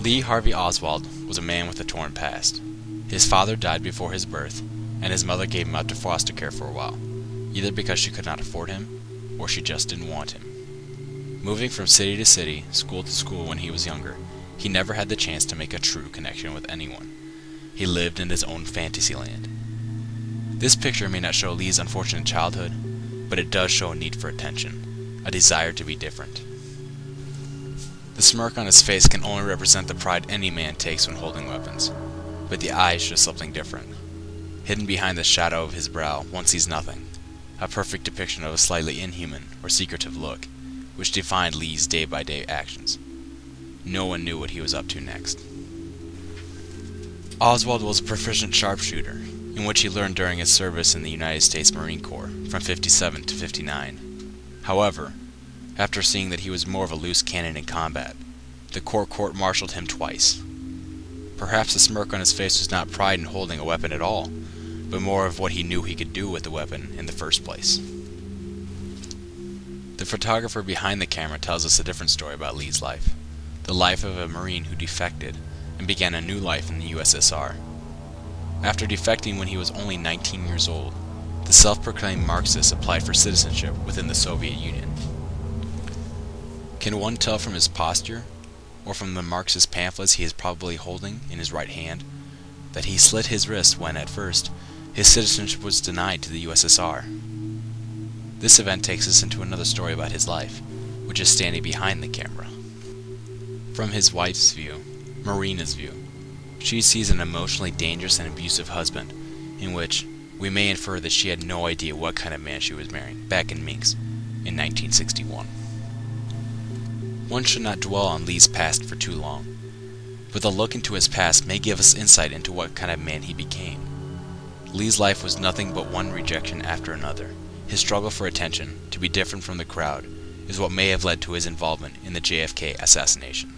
Lee Harvey Oswald was a man with a torn past. His father died before his birth, and his mother gave him up to foster care for a while, either because she could not afford him, or she just didn't want him. Moving from city to city, school to school when he was younger, he never had the chance to make a true connection with anyone. He lived in his own fantasy land. This picture may not show Lee's unfortunate childhood, but it does show a need for attention, a desire to be different. The smirk on his face can only represent the pride any man takes when holding weapons, but the eyes show something different. Hidden behind the shadow of his brow, one sees nothing, a perfect depiction of a slightly inhuman or secretive look, which defined Lee's day-by-day actions. No one knew what he was up to next. Oswald was a proficient sharpshooter, in which he learned during his service in the United States Marine Corps from 57 to 59. However, after seeing that he was more of a loose cannon in combat, the Corps court-martialed him twice. Perhaps the smirk on his face was not pride in holding a weapon at all, but more of what he knew he could do with the weapon in the first place. The photographer behind the camera tells us a different story about Lee's life, the life of a Marine who defected and began a new life in the USSR. After defecting when he was only 19 years old, the self-proclaimed Marxist applied for citizenship within the Soviet Union. Can one tell from his posture, or from the Marxist pamphlets he is probably holding in his right hand, that he slit his wrist when, at first, his citizenship was denied to the USSR? This event takes us into another story about his life, which is standing behind the camera. From his wife's view, Marina's view, she sees an emotionally dangerous and abusive husband, in which we may infer that she had no idea what kind of man she was marrying back in Minsk in 1961. One should not dwell on Lee's past for too long, but a look into his past may give us insight into what kind of man he became. Lee's life was nothing but one rejection after another. His struggle for attention, to be different from the crowd, is what may have led to his involvement in the JFK assassination.